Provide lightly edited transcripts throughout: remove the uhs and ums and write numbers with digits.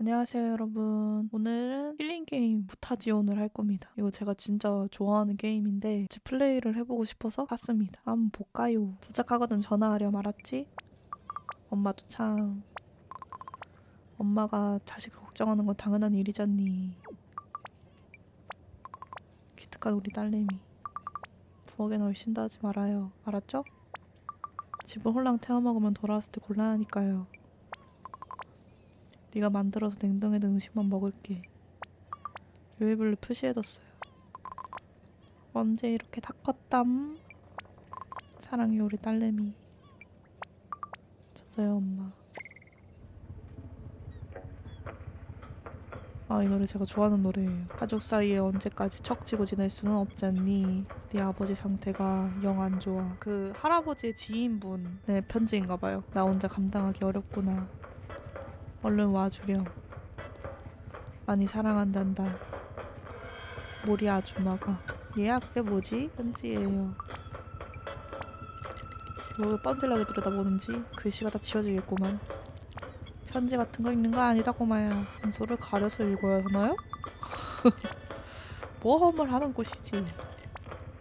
안녕하세요, 여러분. 오늘은 힐링 게임 무타지온을 할 겁니다. 이거 제가 진짜 좋아하는 게임인데 제 플레이를 해보고 싶어서 샀습니다. 한번 볼까요? 도착하거든 전화하렴, 알았지? 엄마도 참 엄마가 자식을 걱정하는 건 당연한 일이잖니. 기특한 우리 딸내미. 부엌에나 얼씬다 하지 말아요. 알았죠? 집을 홀랑 태워먹으면 돌아왔을 때 곤란하니까요. 네가 만들어서 냉동에 든 음식만 먹을게. 요일별로 표시해뒀어요. 언제 이렇게 다 컸담? 사랑해 우리 딸내미. 저도요 엄마. 이 노래 제가 좋아하는 노래예요. 가족 사이에 언제까지 척지고 지낼 수는 없잖니. 네 아버지 상태가 영 안 좋아. 그 할아버지의 지인분의 편지인가 봐요. 나 혼자 감당하기 어렵구나. 얼른 와주렴. 많이 사랑한단다. 모리 아줌마가. 얘야 그게 뭐지? 편지예요. 뭘 뻔질나게 들여다보는지 글씨가 다 지워지겠구만. 편지 같은 거 읽는 거 아니다 꼬마야. 문소를 가려서 읽어야 하나요? 모험을 하는 곳이지.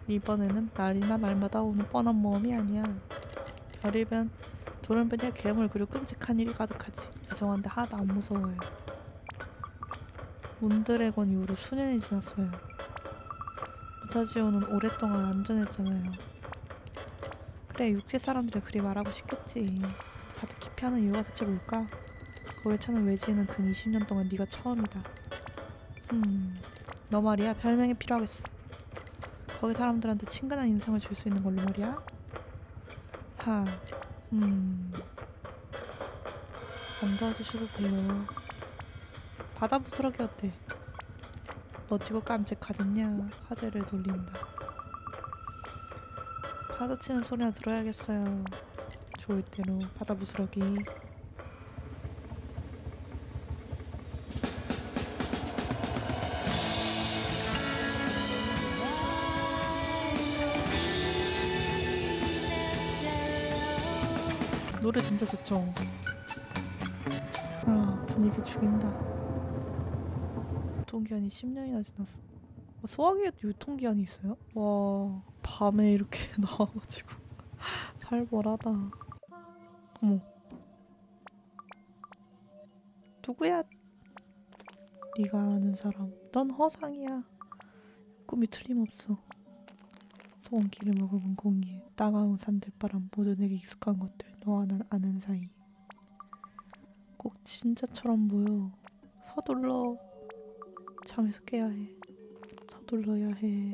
이번에는 날이나 날마다 오는 뻔한 모험이 아니야. 별이변, 돌연변이야 괴물 그리고 끔찍한 일이 가득하지. 죄송한데 하나도 안 무서워요. 문드래곤 이후로 수년이 지났어요. 무타지오는 오랫동안 안전했잖아요. 그래 육지 사람들이 그리 말하고 싶겠지. 다들 기피하는 이유가 대체 뭘까? 거기에 차는 외지에는 근 20년 동안 네가 처음이다. 너 말이야 별명이 필요하겠어. 거기 사람들한테 친근한 인상을 줄 수 있는 걸로 말이야. 하, 안 도와주셔도 돼요. 바다 부스러기 어때? 멋지고 깜찍하잖냐. 화제를 돌린다. 파도 치는 소리나 들어야겠어요. 좋을 대로 바다 부스러기. 노래 진짜 좋죠? 분위기 죽인다. 유통기한이 10년이나 지났어. 소화기에 유통기한이 있어요? 와, 밤에 이렇게 나와가지고 살벌하다. 어머, 누구야? 네가 아는 사람. 넌 허상이야. 꿈이 틀림없어. 소금기를 머금은 공기, 따가운 산들바람, 모두 내게 익숙한 것들. 너와 난 아는 사이. 꼭 진짜처럼 보여. 서둘러. 잠에서 깨야 해. 서둘러야 해.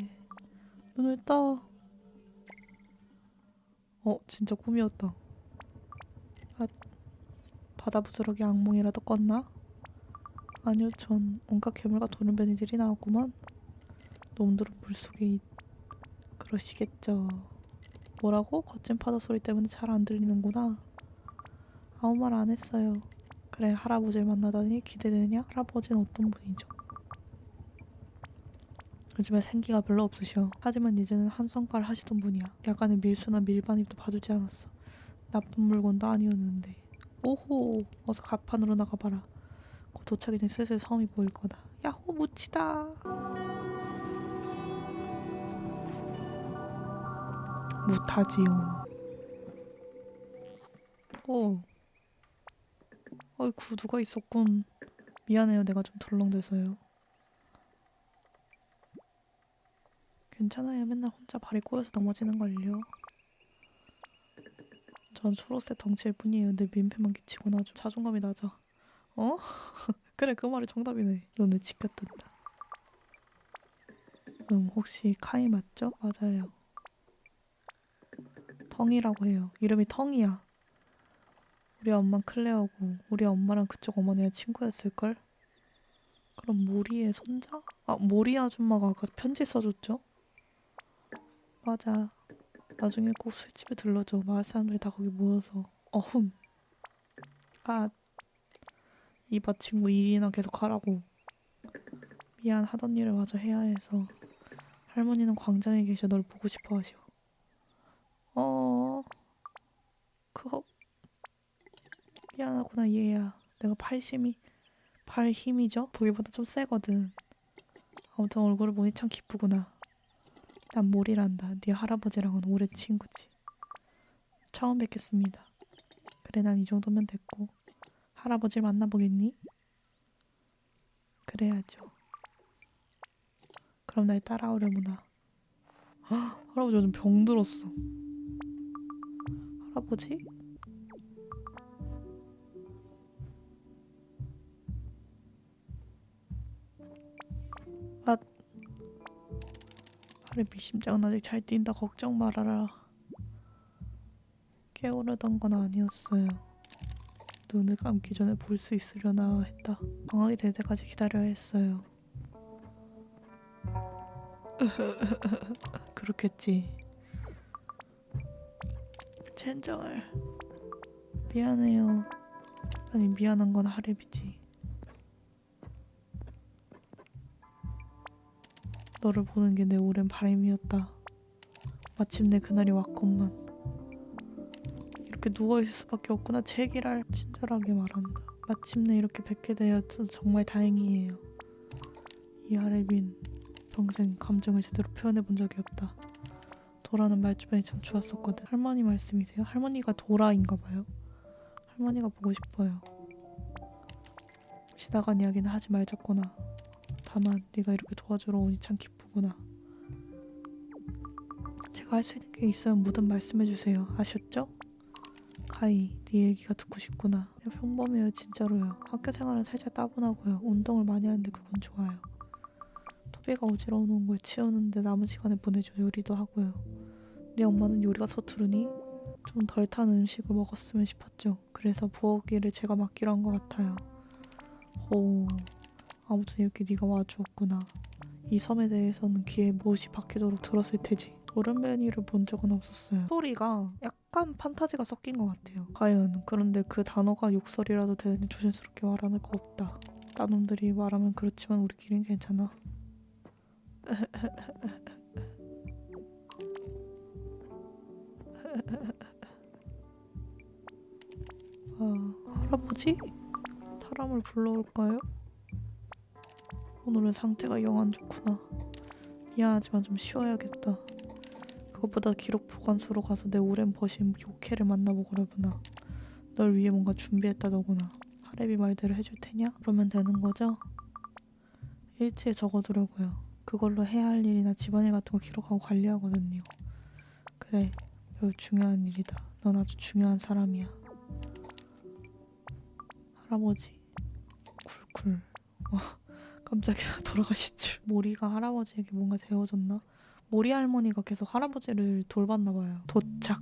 눈을 떠. 진짜 꿈이었다. 아, 바다 부스러기 악몽이라도 꿨나? 아니요, 전 온갖 괴물과 돌연변이들이 나왔구만. 놈들은 물속에 그러시겠죠. 뭐라고? 거친 파도 소리 때문에 잘 안 들리는구나. 아무 말 안 했어요. 그래, 할아버지를 만나다니 기대되냐? 할아버지는 어떤 분이죠? 요즘에 생기가 별로 없으셔. 하지만 이제는 한 성과를 하시던 분이야. 야간에 밀수나 밀반입도 봐주지 않았어. 나쁜 물건도 아니었는데. 오호, 어서 갑판으로 나가봐라. 곧 도착이 된 슬슬 섬이 보일 거다. 야호, 무치다. 무타지온. 오, 어이구, 누가 있었군. 미안해요, 내가 좀 덜렁대서요. 괜찮아요, 맨날 혼자 발이 꼬여서 넘어지는걸요. 전 초록색 덩치일 뿐이에요. 늘 민폐만 끼치고는 아주 자존감이 낮아. 어? 그래, 그 말이 정답이네. 눈을 지켰단다. 혹시 카이 맞죠? 맞아요. 텅이라고 해요. 이름이 텅이야. 우리 엄만 클레어고 우리 엄마랑 그쪽 어머니랑 친구였을걸? 그럼 모리의 손자? 모리 아줌마가 아까 편지 써줬죠? 맞아. 나중에 꼭 술집에 들러줘. 마을 사람들이 다 거기 모여서. 어흠. 아, 이봐 친구 일이나 계속 하라고. 미안 하던 일을 마저 해야 해서. 할머니는 광장에 계셔 널 보고 싶어 하셔. 어, 그거 미안하구나 얘야. 내가 팔 힘이죠? 보기보다 좀 세거든. 아무튼 얼굴을 보니 참 기쁘구나. 난 몰이란다. 네 할아버지랑은 오랜 친구지. 처음 뵙겠습니다. 그래, 난 이 정도면 됐고. 할아버지를 만나보겠니? 그래야죠. 그럼 날 따라오려무나. 할아버지 요즘 병들었어. 할아버지? 아, 할애비 심장은 아직 잘 뛴다. 걱정 말아라. 깨우려던 건 아니었어요. 눈을 감기 전에 볼 수 있으려나 했다. 방학이 될 때까지 기다려야 했어요. 그렇겠지. 젠장을. 미안해요. 아니, 미안한 건 할애비지. 너를 보는 게 내 오랜 바람이었다. 마침내 그날이 왔건만. 이렇게 누워있을 수밖에 없구나. 제기랄. 친절하게 말한다. 마침내 이렇게 뵙게 되어서 정말 다행이에요. 이 할애빈 평생 감정을 제대로 표현해 본 적이 없다. 도라는 말주변이 참 좋았었거든. 할머니 말씀이세요? 할머니가 도라인가 봐요. 할머니가 보고 싶어요. 지나간 이야기는 하지 말자꾸나. 다만 네가 이렇게 도와주러 오니 참 기쁘구나. 제가 할 수 있는 게 있으면 뭐든 말씀해주세요. 아셨죠? 가희, 네 얘기가 듣고 싶구나. 그냥 평범해요. 진짜로요. 학교 생활은 살짝 따분하고요. 운동을 많이 하는데 그건 좋아요. 토비가 어지러워 놓은 걸 치우는데 남은 시간에 보내줘. 요리도 하고요. 네 엄마는 요리가 서투르니 좀 덜 탄 음식을 먹었으면 싶었죠. 그래서 부엌일을 제가 맡기로 한 것 같아요. 오, 아무튼 이렇게 네가 와주었구나. 이 섬에 대해서는 귀에 못이 박히도록 들었을 테지. 도른베니를 본 적은 없었어요. 소리가 약간 판타지가 섞인 것 같아요. 과연 그런데 그 단어가 욕설이라도 되니 조심스럽게 말하는 거 없다. 딴 놈들이 말하면 그렇지만 우리끼리는 괜찮아. 할아버지? 사람을 불러올까요? 오늘은 상태가 영 안 좋구나. 미안하지만 좀 쉬어야겠다. 그것보다 기록 보관소로 가서 내 오랜 버신 요케를 만나보려구나. 널 위해 뭔가 준비했다더구나. 하레비 말대로 해줄 테냐? 그러면 되는 거죠? 일지에 적어두려고요. 그걸로 해야 할 일이나 집안일 같은 거 기록하고 관리하거든요. 그래, 매우 중요한 일이다. 넌 아주 중요한 사람이야. 할아버지? 쿨쿨. 깜짝이야. 돌아가실 줄. 모리가 할아버지에게 뭔가 데워줬나? 모리 할머니가 계속 할아버지를 돌봤나 봐요. 도착.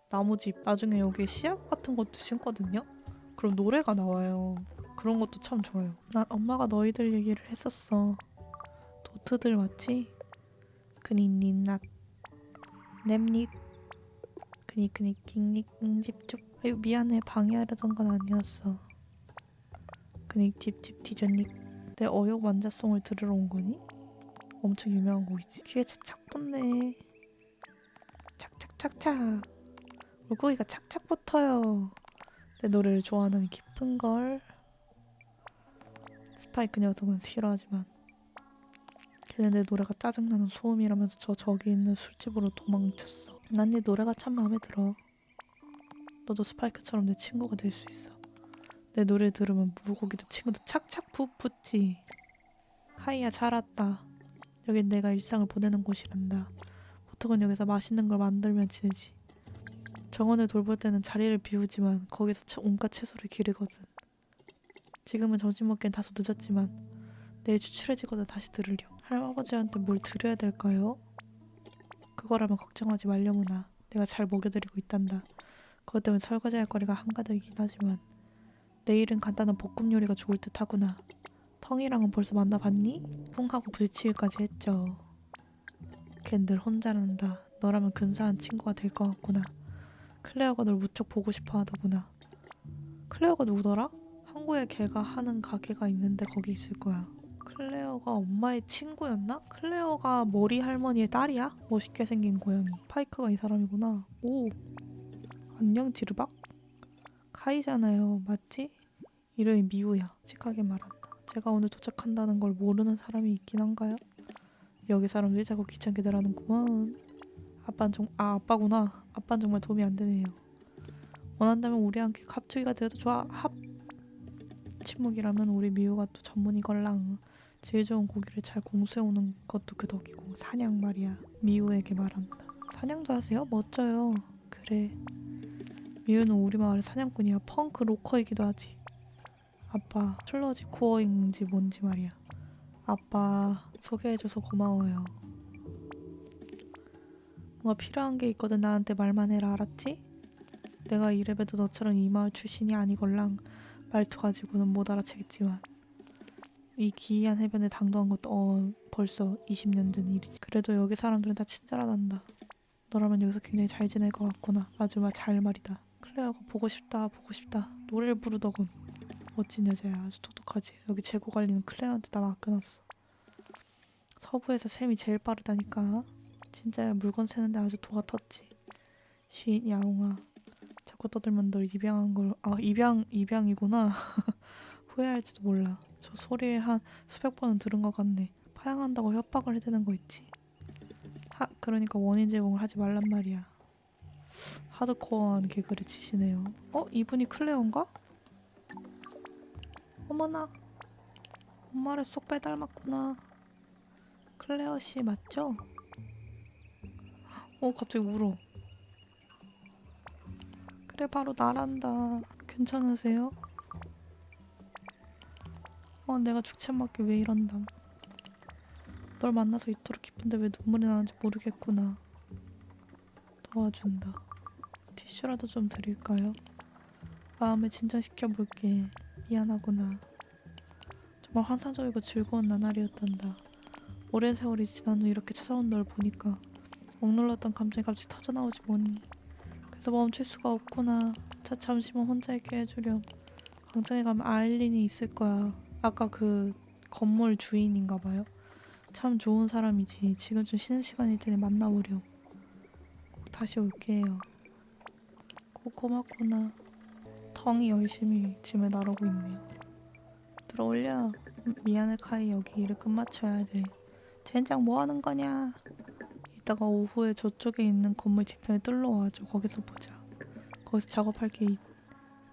나무집. 나중에 여기에 씨앗 같은 것도 심거든요? 그럼 노래가 나와요. 그런 것도 참 좋아요. 난 엄마가 너희들 얘기를 했었어. 도트들 맞지? 그니닛낫 냅닛 그니 킹닉 집쭉. 아유 미안해. 방해하려던 건 아니었어. 그니 집집 뒤졌닉. 내 어욕 완자송을 들으러 온 거니? 엄청 유명한 곡이지. 귀에 착착 붙네. 착착착착. 물고기가 착착 붙어요. 내 노래를 좋아하는 깊은걸. 스파이크 녀석은 싫어하지만 걔는 내 노래가 짜증나는 소음이라면서 저기 있는 술집으로 도망쳤어. 난 네 노래가 참 마음에 들어. 너도 스파이크처럼 내 친구가 될 수 있어. 내 노래 들으면 물고기도 친구도 착착 붙지. 카이야 잘 왔다. 여긴 내가 일상을 보내는 곳이란다. 보통은 여기서 맛있는 걸 만들면 지내지. 정원을 돌볼 때는 자리를 비우지만 거기서 온갖 채소를 기르거든. 지금은 점심 먹기엔 다소 늦었지만 내일 추출해지거든 다시 들으렴. 할아버지한테 뭘 드려야 될까요? 그거라면 걱정하지 말려무나. 내가 잘 먹여드리고 있단다. 그것 때문에 설거지할 거리가 한가득이긴 하지만 내일은 간단한 볶음 요리가 좋을 듯 하구나. 텅이랑은 벌써 만나봤니? 쿵하고 부딪히기까지 했죠. 걘 늘 혼자란다. 너라면 근사한 친구가 될 것 같구나. 클레어가 널 무척 보고 싶어 하더구나. 클레어가 누구더라? 항구에 걔가 하는 가게가 있는데 거기 있을 거야. 클레어가 엄마의 친구였나? 클레어가 머리 할머니의 딸이야? 멋있게 생긴 고양이. 파이크가 이 사람이구나. 오, 안녕 지르박? 카이잖아요. 맞지? 이름이 미우야. 칙하게 말한다. 제가 오늘 도착한다는 걸 모르는 사람이 있긴 한가요? 여기 사람들이 자꾸 귀찮게들 하는구먼. 아빠구나. 아빠는 정말 도움이 안 되네요. 원한다면 우리 함께 갑투기가 되어도 좋아. 합. 침묵이라면 우리 미우가 또 전문이걸랑. 제일 좋은 고기를 잘 공수해오는 것도 그 덕이고. 사냥 말이야. 미우에게 말한다. 사냥도 하세요? 멋져요. 그래. 미우는 우리 마을의 사냥꾼이야. 펑크 로커이기도 하지. 아빠 슬러지 코어인지 뭔지 말이야. 아빠 소개해줘서 고마워요. 뭔가 필요한 게 있거든 나한테 말만 해라 알았지? 내가 이래봬도 너처럼 이 마을 출신이 아니걸랑 말투 가지고는 못 알아채겠지만 이 기이한 해변에 당도한 것도 벌써 20년 전 일이지. 그래도 여기 사람들은 다 친절하단다. 너라면 여기서 굉장히 잘 지낼 것 같구나. 아주 잘 말이다. 클레어가 보고 싶다. 노래를 부르더군. 멋진 여자야. 아주 똑똑하지. 여기 재고 관리는 클레어한테 다 맡겨놨어. 서부에서 샘이 제일 빠르다니까. 진짜야. 물건 세는데 아주 도가 텄지. 쉿 야옹아. 자꾸 떠들면 널 입양한 걸. 입양이구나. 후회할지도 몰라. 저 소리를 한 수백 번은 들은 것 같네. 파양한다고 협박을 해대는 거 있지. 그러니까 원인 제공을 하지 말란 말이야. 하드코어한 개그를 치시네요. 이분이 클레어인가? 어머나. 엄마를 쏙 빼닮았구나. 클레어 씨 맞죠? 갑자기 울어. 그래 바로 나란다. 괜찮으세요? 내가 죽채맞게 왜 이런다. 널 만나서 이토록 기쁜데 왜 눈물이 나는지 모르겠구나. 도와준다. 티슈라도 좀 드릴까요? 마음을 진정시켜볼게. 미안하구나. 정말 환상적이고 즐거운 나날이었단다. 오랜 세월이 지난 후 이렇게 찾아온 널 보니까 억눌렀던 감정이 갑자기 터져나오지 뭐니. 그래서 멈출 수가 없구나. 잠시만 혼자 있게 해주렴. 광장에 가면 아일린이 있을 거야. 아까 그 건물 주인인가 봐요. 참 좋은 사람이지. 지금 좀 쉬는 시간일 테니 만나보렴. 꼭 다시 올게요. 꼭 고맙구나. 텅이 열심히 짐을 나르고 있네요. 들어올려. 미안해 카이. 여기 일을 끝마쳐야 돼. 젠장 뭐하는 거냐. 이따가 오후에 저쪽에 있는 건물 뒤편에 뜰러 와줘. 거기서 보자. 거기서 작업할게.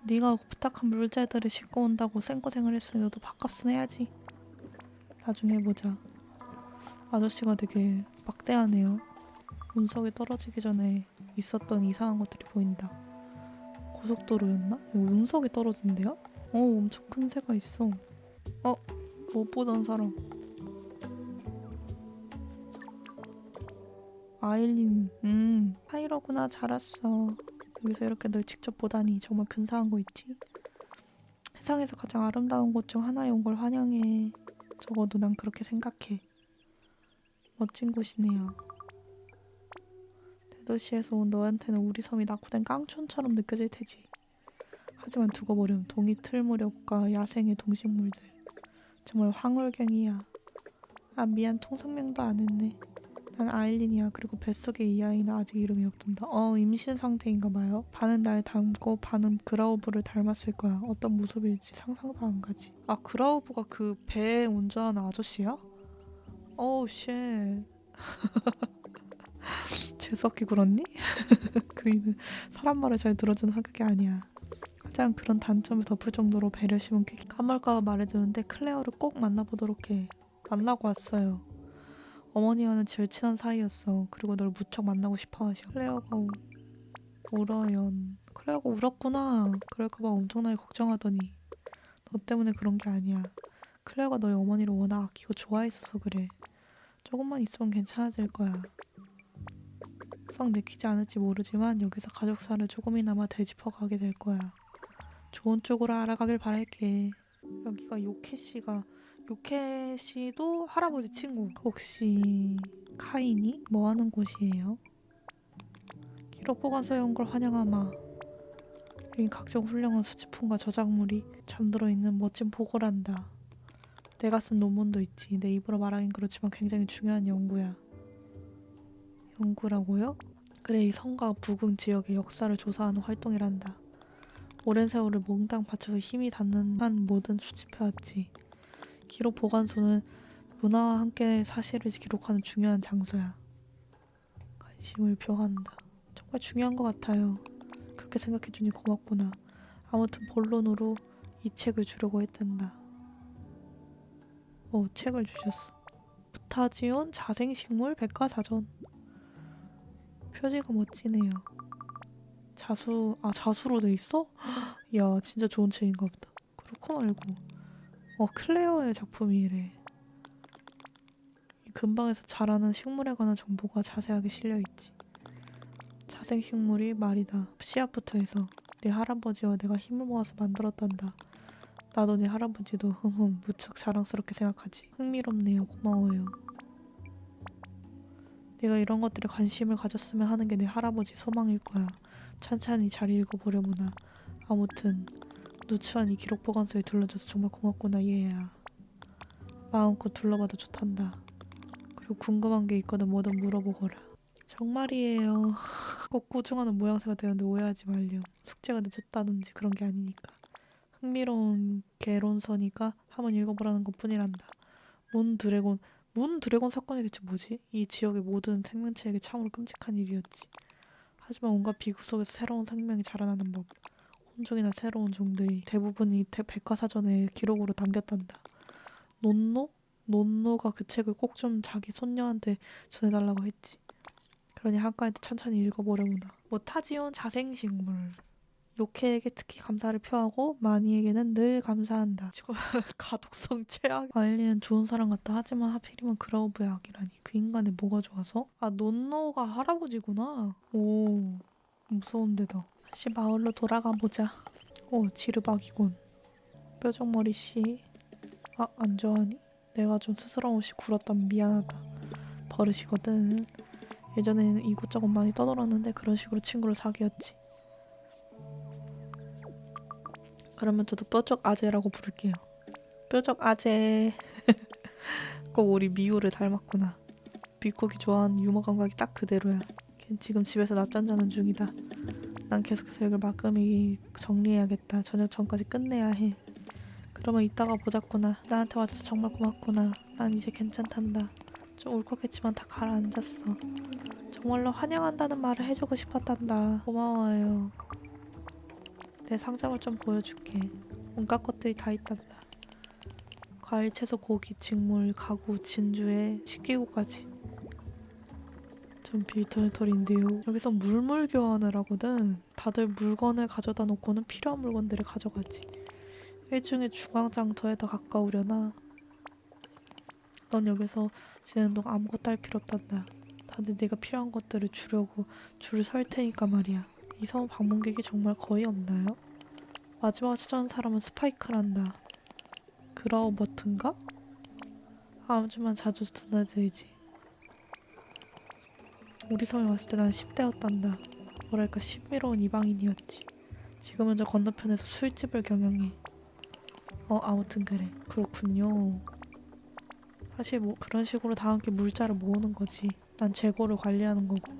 네가 부탁한 물자들을 싣고 온다고 생고생을 했으니 너도 밥값은 해야지. 나중에 보자. 아저씨가 되게 막대하네요. 운석이 떨어지기 전에 있었던 이상한 것들이 보인다. 고속도로였나? 여기 운석이 떨어진대요? 엄청 큰 새가 있어. 못 보던 사람. 아일린. 하이로구나. 잘 왔어. 여기서 이렇게 널 직접 보다니 정말 근사한 거 있지? 세상에서 가장 아름다운 곳 중 하나에 온 걸 환영해. 적어도 난 그렇게 생각해. 멋진 곳이네요. 대도시에서 온 너한테는 우리 섬이 낙후된 깡촌처럼 느껴질 테지. 하지만 두고 보렴. 동이 틀 무렵과 야생의 동식물들. 정말 황홀경이야. 미안. 통성명도 안 했네. 난 아일린이야. 그리고 뱃속의 이 아이는 아직 이름이 없던다. 임신 상태인가 봐요. 반은 날 닮고 반은 그라우브를 닮았을 거야. 어떤 모습일지 상상도 안 가지. 그라우브가 그 배 운전하는 아저씨야? 쉣. 재수없게 굴었니? 그이는 사람 말을 잘 들어주는 성격이 아니야. 가장 그런 단점을 덮을 정도로 배려심은 꽤 까말까 말해주는데 클레어를 꼭 만나보도록 해. 만나고 왔어요. 어머니와는 절친한 사이였어. 그리고 널 무척 만나고 싶어 하셔. 클레어가 울어연. 클레어가 울었구나. 그럴까봐 엄청나게 걱정하더니. 너 때문에 그런 게 아니야. 클레어가 너희 어머니를 워낙 아끼고 좋아했어서 그래. 조금만 있으면 괜찮아질 거야. 썩 내키지 않을지 모르지만 여기서 가족사를 조금이나마 되짚어가게 될 거야. 좋은 쪽으로 알아가길 바랄게. 여기가 요케씨도 할아버지 친구. 혹시 카이니? 뭐하는 곳이에요? 기록 보관소에 온 걸 환영하마. 여긴 각종 훌륭한 수집품과 저작물이 잠들어 있는 멋진 보고란다. 내가 쓴 논문도 있지. 내 입으로 말하긴 그렇지만 굉장히 중요한 연구야. 연구라고요? 그래, 이 성과 부근 지역의 역사를 조사하는 활동이란다. 오랜 세월을 몽땅 바쳐서 힘이 닿는 한 뭐든 수집해왔지. 기록 보관소는 문화와 함께 사실을 기록하는 중요한 장소야. 관심을 표한다. 정말 중요한 것 같아요. 그렇게 생각해주니 고맙구나. 아무튼 본론으로 이 책을 주려고 했단다. 책을 주셨어. 부타지온 자생식물 백과사전. 표지가 멋지네요. 자수로 돼 있어? 야, 진짜 좋은 책인가 보다. 그렇고 말고. 클레어의 작품이래. 이 근방에서 자라는 식물에 관한 정보가 자세하게 실려있지. 자생식물이 말이다. 씨앗부터 해서 내 할아버지와 내가 힘을 모아서 만들었단다. 나도 내 할아버지도 무척 자랑스럽게 생각하지. 흥미롭네요. 고마워요. 내가 이런 것들에 관심을 가졌으면 하는 게 내 할아버지의 소망일 거야. 찬찬히 잘 읽어보려무나. 아무튼 누추한 이 기록 보관소에 들러줘서 정말 고맙구나 얘야. 마음껏 둘러봐도 좋단다. 그리고 궁금한 게 있거든 뭐든 물어보거라. 정말이에요. 꼭 고증하는 모양새가 되었는데 오해하지 말렴. 숙제가 늦었다든지 그런 게 아니니까. 흥미로운 개론서니까 한번 읽어보라는 것 뿐이란다. 문 드래곤 사건이 대체 뭐지? 이 지역의 모든 생명체에게 참으로 끔찍한 일이었지. 하지만 온갖 비극 속에서 새로운 생명이 자라나는 법. 혼종이나 새로운 종들이 대부분 이 백과사전에 기록으로 남겼단다. 논노가 그 책을 꼭 좀 자기 손녀한테 전해달라고 했지. 그러니 한가한테 천천히 읽어보려구나. 모타지온 자생식물. 요케에게 특히 감사를 표하고 마니에게는 늘 감사한다. 지금 가독성 최악. 아일리는 좋은 사람 같다. 하지만 하필이면 그라우브의 악이라니. 그 인간의 뭐가 좋아서? 논노가 할아버지구나. 오, 무서운데다. 다시 마을로 돌아가 보자. 지르박이군. 뾰족머리 씨. 안 좋아하니? 내가 좀 스스럼 없이 굴었다면 미안하다. 버릇이거든. 예전에는 이곳저곳 많이 떠돌았는데 그런 식으로 친구를 사귀었지. 그러면 저도 뾰족 아재라고 부를게요. 뾰족 아재. 꼭 우리 미호를 닮았구나. 미국이 좋아하는 유머 감각이 딱 그대로야. 걘 지금 집에서 낮잠 자는 중이다. 난 계속해서 여길 말끔히 정리해야겠다. 저녁 전까지 끝내야 해. 그러면 이따가 보자꾸나. 나한테 와줘서 정말 고맙구나. 난 이제 괜찮단다. 좀 울컥했지만 다 가라앉았어. 정말로 환영한다는 말을 해주고 싶었단다. 고마워요. 내 상점을 좀 보여줄게. 온갖 것들이 다 있단다. 과일, 채소, 고기, 직물, 가구, 진주에 식기구까지. 좀 빌털털인데요. 여기서 물물 교환을 하거든. 다들 물건을 가져다 놓고는 필요한 물건들을 가져가지. 일종의 중앙장터에 더 가까우려나. 넌 여기서 지내는 동안 아무것도 할 필요 없단다. 다들 네가 필요한 것들을 주려고 줄을 설 테니까 말이야. 이 섬 방문객이 정말 거의 없나요? 마지막으로 찾아온 사람은 스파이크란다. 그라우버튼가? 아주만 자주 드나들지. 우리 섬에 왔을 때 난 10대였단다. 뭐랄까 신비로운 이방인이었지. 지금은 저 건너편에서 술집을 경영해. 아무튼 그래. 그렇군요. 사실 그런 식으로 다 함께 물자를 모으는 거지. 난 재고를 관리하는 거고.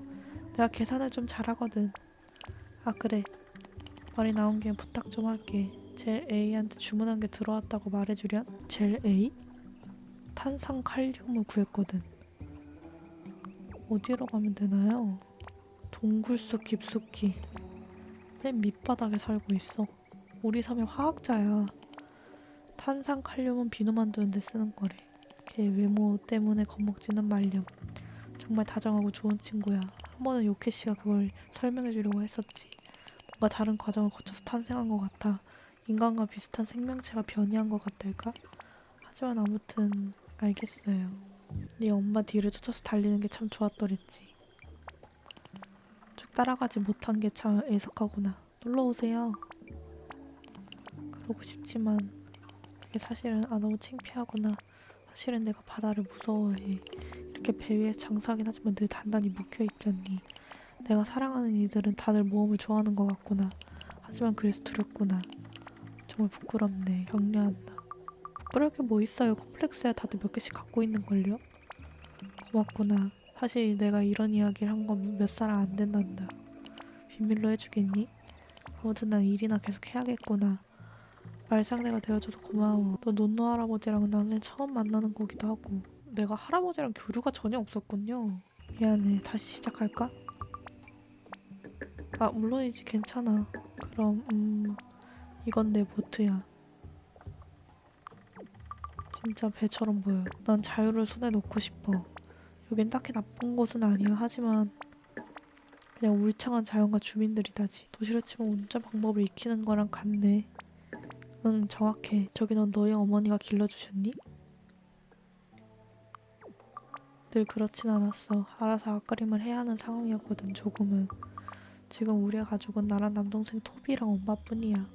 내가 계산을 좀 잘하거든. 그래. 말이 나온 김에 부탁 좀 할게. 젤 A한테 주문한 게 들어왔다고 말해주련? 젤 A? 탄산칼륨을 구했거든. 어디로 가면 되나요? 동굴 속 깊숙이. 맨 밑바닥에 살고 있어. 우리 섬의 화학자야. 탄산칼륨은 비누 만드는 데 쓰는 거래. 걔 외모 때문에 겁먹지는 말렴. 정말 다정하고 좋은 친구야. 한 번은 요케 씨가 그걸 설명해 주려고 했었지. 뭔가 다른 과정을 거쳐서 탄생한 것 같아. 인간과 비슷한 생명체가 변이한 것 같달까? 하지만 아무튼 알겠어요. 네 엄마 뒤를 쫓아서 달리는 게 참 좋았더랬지. 쭉 따라가지 못한 게 참 애석하구나. 놀러오세요. 그러고 싶지만 그게 사실은 너무 창피하구나. 사실은 내가 바다를 무서워해. 이렇게 배 위에 장사하긴 하지만 늘 단단히 묵혀있잖니. 내가 사랑하는 이들은 다들 모험을 좋아하는 것 같구나. 하지만 그래서 두렵구나. 정말 부끄럽네. 격려한다. 부끄러울 게 뭐 있어요. 콤플렉스야 다들 몇 개씩 갖고 있는걸요. 고맙구나. 사실 내가 이런 이야기를 한 건 몇 살 안 된단다. 비밀로 해주겠니? 아무튼 난 일이나 계속 해야겠구나. 말상대가 되어줘서 고마워. 너 논노 할아버지랑은 나중에 처음 만나는 거기도 하고. 내가 할아버지랑 교류가 전혀 없었군요. 미안해. 다시 시작할까? 아, 물론이지. 괜찮아. 그럼 이건 내 보트야. 진짜 배처럼 보여. 난 자유를 손에 놓고 싶어. 여긴 딱히 나쁜 곳은 아니야. 하지만 그냥 울창한 자연과 주민들이다지. 도시로 치면 운전 방법을 익히는 거랑 같네. 응, 정확해. 저기 넌 너희 어머니가 길러주셨니? 늘 그렇진 않았어. 알아서 앞가림을 해야 하는 상황이었거든, 조금은. 지금 우리의 가족은 나랑 남동생 토비랑 엄마뿐이야.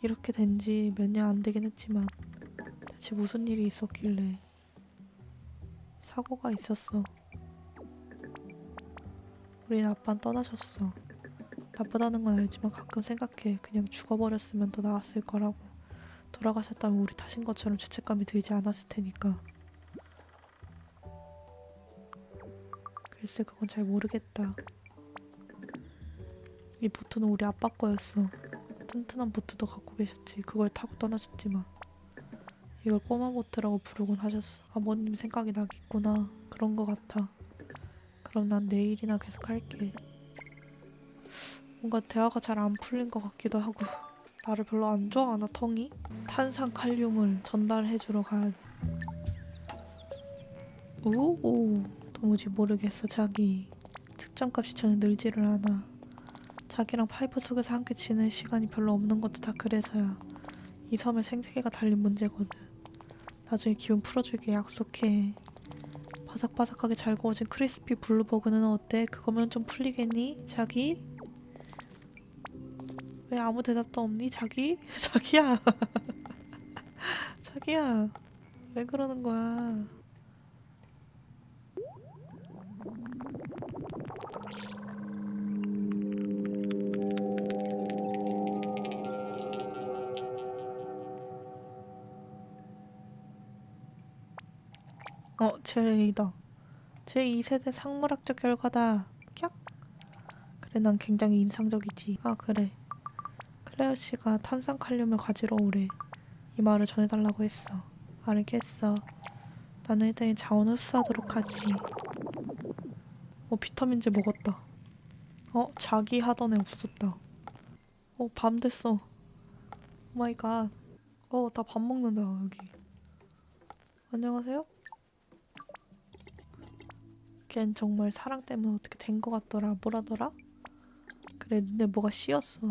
이렇게 된 지 몇 년 안 되긴 했지만 대체 무슨 일이 있었길래. 사고가 있었어. 우린 아빠는 떠나셨어. 나쁘다는 건 알지만 가끔 생각해. 그냥 죽어버렸으면 더 나았을 거라고. 돌아가셨다면 우리 탓인 것처럼 죄책감이 들지 않았을 테니까. 글쎄 그건 잘 모르겠다. 이 보트는 우리 아빠 거였어. 튼튼한 보트도 갖고 계셨지. 그걸 타고 떠나셨지만 이걸 꼬마 보트라고 부르곤 하셨어. 아버님 생각이 나겠구나. 그런 거 같아. 그럼 난 내일이나 계속 할게. 뭔가 대화가 잘 안 풀린 것 같기도 하고. 나를 별로 안 좋아하나 텅이? 탄산칼륨을 전달해주러 가야 돼. 오, 도무지 모르겠어 자기. 특정값이 전혀 늘지를 않아. 자기랑 파이프 속에서 함께 지낼 시간이 별로 없는 것도 다 그래서야. 이 섬의 생태계가 달린 문제거든. 나중에 기운 풀어줄게 약속해. 바삭바삭하게 잘 구워진 크리스피 블루버그는 어때? 그거면 좀 풀리겠니? 자기? 왜 아무 대답도 없니? 자기? 자기야. 자기야. 왜 그러는 거야? 제2다. 제2세대 상물학적 결과다. 캬? 그래, 난 굉장히 인상적이지. 아, 그래. 클레어 씨가 탄산칼륨을 가지러 오래. 이 말을 전해달라고 했어. 알겠어. 나는 일단 이 자원 흡수하도록 하지. 비타민제 먹었다. 자기 하던 애 없어졌다. 밤 됐어. 오 마이 갓. 나 밥 먹는다, 여기. 안녕하세요? 걘 정말 사랑 때문에 어떻게 된 거 같더라. 뭐라더라? 그래, 눈에 뭐가 씌었어.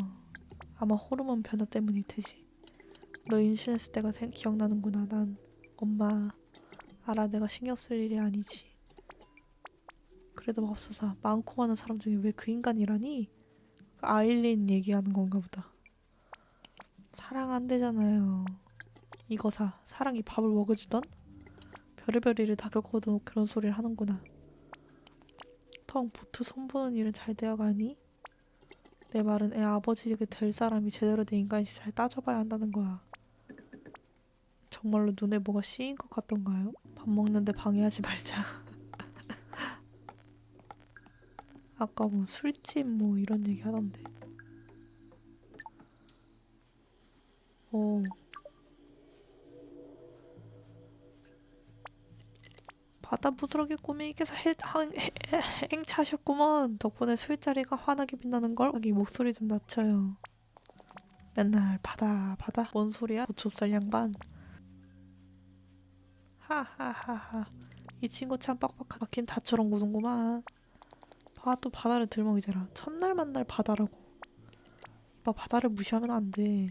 아마 호르몬 변화 때문일 테지. 너 임신했을 때가 기억나는구나. 난 엄마 알아. 내가 신경 쓸 일이 아니지. 그래도 맙소사 많고 많은 사람 중에 왜 그 인간이라니? 아일린 얘기하는 건가 보다. 사랑 안 되잖아요. 이거사 사랑이 밥을 먹여주던? 별의별 일을 다 겪어도 그런 소리를 하는구나. 텅 보트 손보는 일은 잘 되어가니? 내 말은 애 아버지가 될 사람이 제대로 된 인간인지 잘 따져봐야 한다는 거야. 정말로 눈에 뭐가 씌인 것 같던가요? 밥 먹는데 방해하지 말자. 아까 뭐 술집 뭐 이런 얘기 하던데. 오. 바다 부스러기 꼬맹이께서 행차하셨구먼. 덕분에 술자리가 환하게 빛나는걸. 여기 목소리 좀 낮춰요. 맨날 바다 바다. 뭔 소리야? 고초살 양반. 하하하하. 이 친구 참 빡빡한 막힌 다처럼 구는구만. 또 바다를 들먹이잖아. 첫날 만날 바다라고. 이봐 바다를 무시하면 안 돼.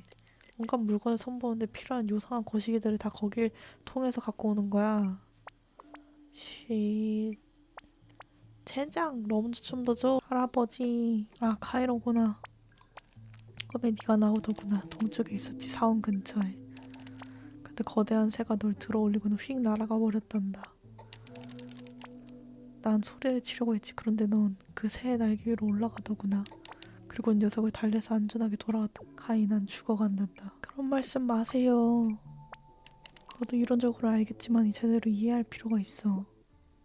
온갖 물건을 손보는데 필요한 요상한 거시기들을 다 거길 통해서 갖고 오는 거야. 쉿. 젠장 럼주 좀 더 줘. 할아버지. 카이로구나. 꿈에 네가 나오더구나. 동쪽에 있었지 사원 근처에. 근데 거대한 새가 널 들어올리고는 휙 날아가 버렸단다. 난 소리를 치려고 했지. 그런데 넌 그 새의 날개 위로 올라가더구나. 그리고 녀석을 달래서 안전하게 돌아왔다. 카이 난 죽어간단다. 그런 말씀 마세요. 너도 이론적으로 알겠지만 제대로 이해할 필요가 있어.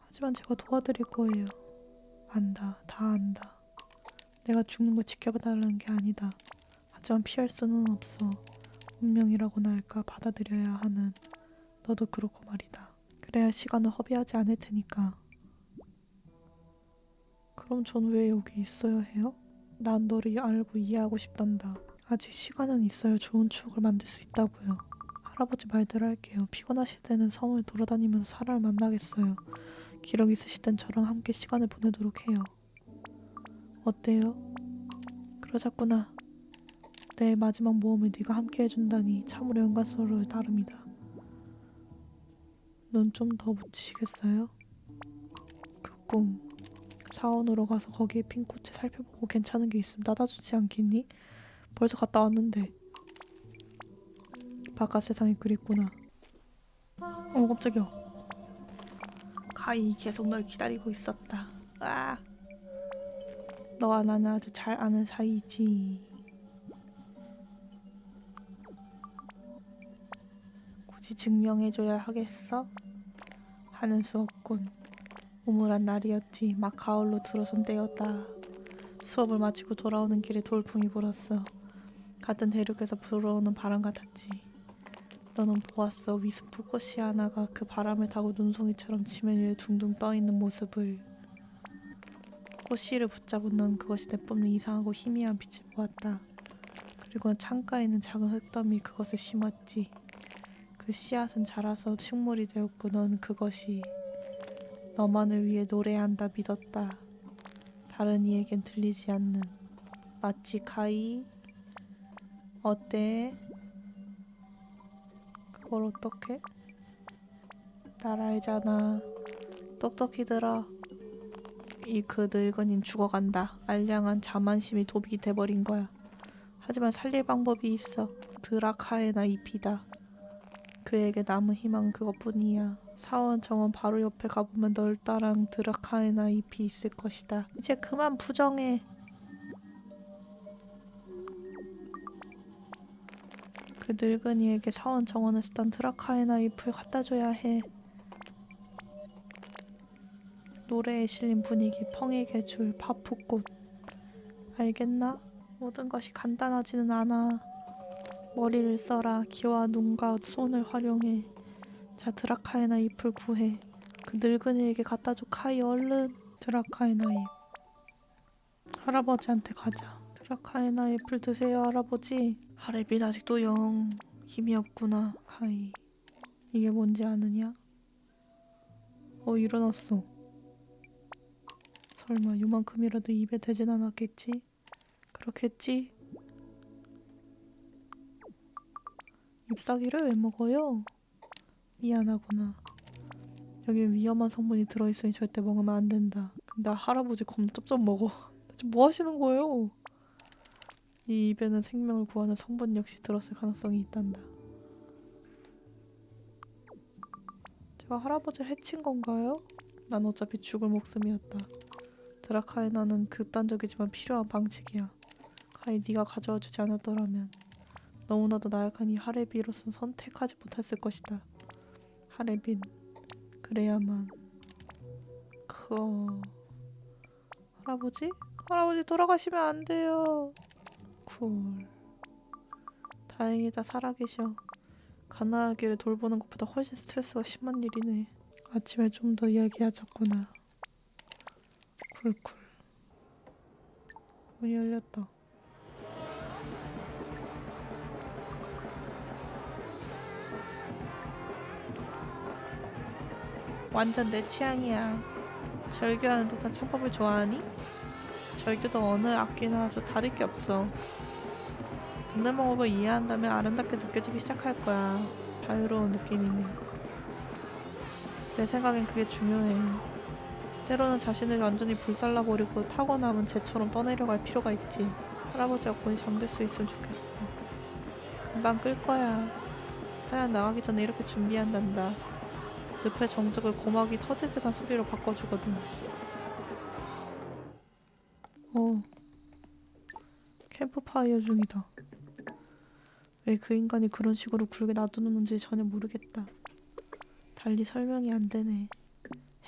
하지만 제가 도와드릴 거예요. 안다. 다 안다. 내가 죽는 거 지켜봐달라는 게 아니다. 하지만 피할 수는 없어. 운명이라고나 할까 받아들여야 하는 너도 그렇고 말이다. 그래야 시간을 허비하지 않을 테니까. 그럼 전 왜 여기 있어야 해요? 난 너를 알고 이해하고 싶단다. 아직 시간은 있어야 좋은 추억을 만들 수 있다고요. 할아버지 말대로 할게요. 피곤하실 때는 섬을 돌아다니면서 사람을 만나겠어요. 기력 있으실 땐 저랑 함께 시간을 보내도록 해요. 어때요? 그러자꾸나. 내 마지막 모험을 네가 함께 해준다니 참으로 영광스러울 따름이다. 눈 좀 더 붙이시겠어요? 그 꿈. 사원으로 가서 거기에 핀 꽃을 살펴보고 괜찮은 게 있으면 따다주지 않겠니? 벌써 갔다 왔는데. 바깥 세상이 그립구나. 깜짝이야. 가히 계속 널 기다리고 있었다. 아, 너와 나는 아주 잘 아는 사이지. 굳이 증명해줘야 하겠어? 하는 수 없군. 우물한 날이었지. 막 가을로 들어선 때였다. 수업을 마치고 돌아오는 길에 돌풍이 불었어. 같은 대륙에서 불어오는 바람 같았지. 너는 보았어. 위스프 꽃이 하나가 그 바람을 타고 눈송이처럼 지면 위에 둥둥 떠있는 모습을. 꽃씨를 붙잡은 넌 그것이 내뿜는 이상하고 희미한 빛을 보았다. 그리고 창가에 있는 작은 흙더미 그것을 심었지. 그 씨앗은 자라서 식물이 되었고 넌 그것이 너만을 위해 노래한다 믿었다. 다른 이에겐 들리지 않는. 마치 가이. 어때? 그걸 어떻게? 날 알잖아. 똑똑히 들어. 이 그 늙은인 죽어간다. 알량한 자만심이 도둑이 돼버린 거야. 하지만 살릴 방법이 있어. 드라카에나 잎이다. 그에게 남은 희망은 그것뿐이야. 사원 정원 바로 옆에 가보면 널따랑 드라카에나 잎이 있을 것이다. 이제 그만 부정해. 그 늙은이에게 사원 정원에 쓰던 드라카에나 잎을 갖다줘야 해. 노래에 실린 분위기, 펑의 계절, 파푸꽃. 알겠나? 모든 것이 간단하지는 않아. 머리를 써라. 귀와 눈과 손을 활용해. 자, 드라카에나 잎을 구해. 그 늙은이에게 갖다줘. 카이 얼른. 드라카에나 잎. 할아버지한테 가자. 드라카에나 잎을 드세요 할아버지. 하레빈 아직도 영 힘이 없구나. 카이. 이게 뭔지 아느냐? 일어났어. 설마 요만큼이라도 입에 대진 않았겠지? 그렇겠지? 잎사귀를 왜 먹어요? 미안하구나. 여기 위험한 성분이 들어있으니 절대 먹으면 안 된다. 근데 할아버지 겁나 쩝쩝 먹어. 지금 뭐 하시는 거예요? 이 입에는 생명을 구하는 성분 역시 들었을 가능성이 있단다. 제가 할아버지를 해친 건가요? 난 어차피 죽을 목숨이었다. 드라카에나는 극단적이지만 필요한 방책이야. 카이 네가 가져와 주지 않았더라면 너무나도 나약한 이 하레비로선 선택하지 못했을 것이다. 하레빈. 그래야만. 할아버지? 할아버지 돌아가시면 안 돼요. 쿨. 다행이다 살아계셔. 가난하기를 돌보는 것보다 훨씬 스트레스가 심한 일이네. 아침에 좀 더 이야기하자꾸나. 쿨쿨. 문이 열렸다. 완전 내 취향이야. 절규하는 듯한 찬밥을 좋아하니? 절규도 어느 악기나 아주 다를 게 없어. 듣는 방법을 이해한다면 아름답게 느껴지기 시작할 거야. 자유로운 느낌이네. 내 생각엔 그게 중요해. 때로는 자신을 완전히 불살라버리고 타고 남은 재처럼 떠내려갈 필요가 있지. 할아버지가 거의 잠들 수 있으면 좋겠어. 금방 끌 거야. 사양 나가기 전에 이렇게 준비한단다. 늪의 정적을 고막이 터질 듯한 소리로 바꿔주거든. 캠프파이어 중이다. 왜 그 인간이 그런 식으로 굴게 놔두는지 전혀 모르겠다. 달리 설명이 안 되네.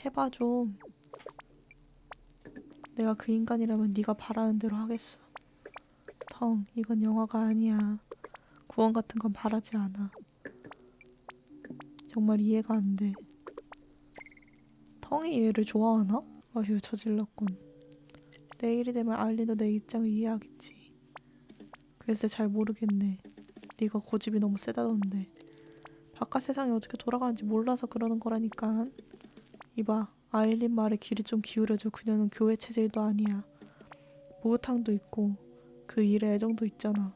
해봐 좀. 내가 그 인간이라면 네가 바라는 대로 하겠어. 텅, 이건 영화가 아니야. 구원 같은 건 바라지 않아. 정말 이해가 안 돼. 텅이 얘를 좋아하나? 아휴, 저질렀군. 내일이 되면 알리도 내 입장을 이해하겠지. 글쎄 잘 모르겠네. 네가 고집이 너무 세다던데. 바깥 세상이 어떻게 돌아가는지 몰라서 그러는 거라니까. 이봐, 아일린 말에 귀를 좀 기울여줘. 그녀는 교회 체질도 아니야. 목욕탕도 있고 그 일에 애정도 있잖아.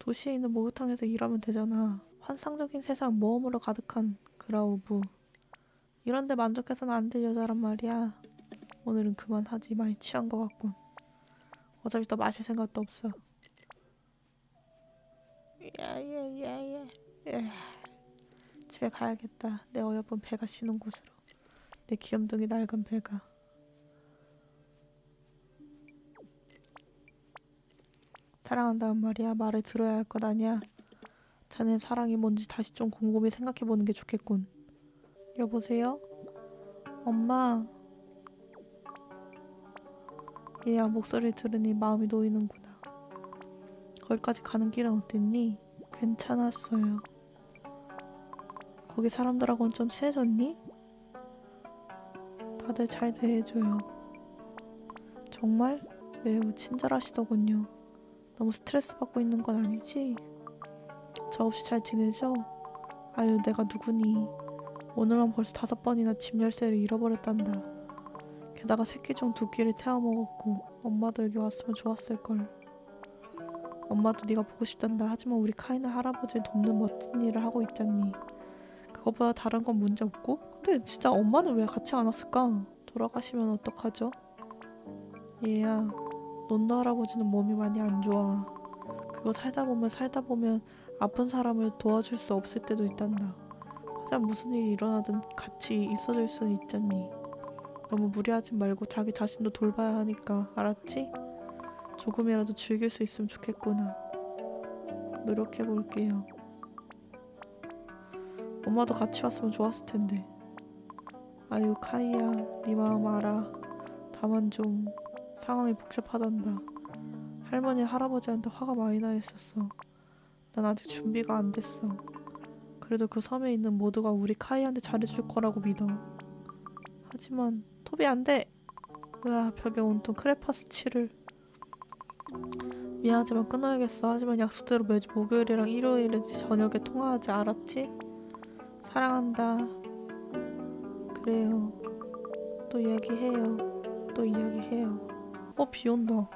도시에 있는 목욕탕에서 일하면 되잖아. 환상적인 세상 모험으로 가득한 그라우브. 이런데 만족해서는 안 될 여자란 말이야. 오늘은 그만하지. 많이 취한 것 같군. 어차피 더 마실 생각도 없어. 야야야야. 집에 가야겠다. 내 어여쁜 배가 쉬는 곳으로. 내 귀염둥이 낡은 배가. 사랑한다는 말이야. 말을 들어야 할 것 아니야. 자넨 사랑이 뭔지 다시 좀 곰곰이 생각해보는 게 좋겠군. 여보세요? 엄마. 얘야, 목소리를 들으니 마음이 놓이는구나. 거기까지 가는 길은 어땠니? 괜찮았어요. 거기 사람들하고는 좀 친해졌니? 다들 잘 대해줘요. 정말? 매우 친절하시더군요. 너무 스트레스 받고 있는 건 아니지? 저 없이 잘 지내죠? 아유, 내가 누구니? 오늘만 벌써 5번이나 집 열쇠를 잃어버렸단다. 게다가 새끼 중 2끼를 태워먹었고 엄마도 여기 왔으면 좋았을걸. 엄마도 네가 보고 싶단다. 하지만 우리 카이는 할아버지를 돕는 멋진 일을 하고 있잖니. 그것보다 다른 건 문제 없고? 근데 진짜 엄마는 왜 같이 안 왔을까? 돌아가시면 어떡하죠? 얘야, 논도 할아버지는 몸이 많이 안 좋아. 그리고 살다 보면 아픈 사람을 도와줄 수 없을 때도 있단다. 하지만 무슨 일이 일어나든 같이 있어줄 수는 있잖니. 너무 무리하지 말고 자기 자신도 돌봐야 하니까. 알았지? 조금이라도 즐길 수 있으면 좋겠구나. 노력해볼게요. 엄마도 같이 왔으면 좋았을 텐데. 아유, 카이야, 네 마음 알아. 다만 좀 상황이 복잡하단다. 할머니 할아버지한테 화가 많이 나 있었어. 난 아직 준비가 안 됐어. 그래도 그 섬에 있는 모두가 우리 카이한테 잘해줄 거라고 믿어. 하지만 토비 안 돼! 으아, 벽에 온통 크레파스 칠을. 미안하지만 끊어야겠어. 하지만 약속대로 매주 목요일이랑 일요일에 저녁에 통화하지. 알았지? 사랑한다. 그래요. 또 이야기해요. 비 온다.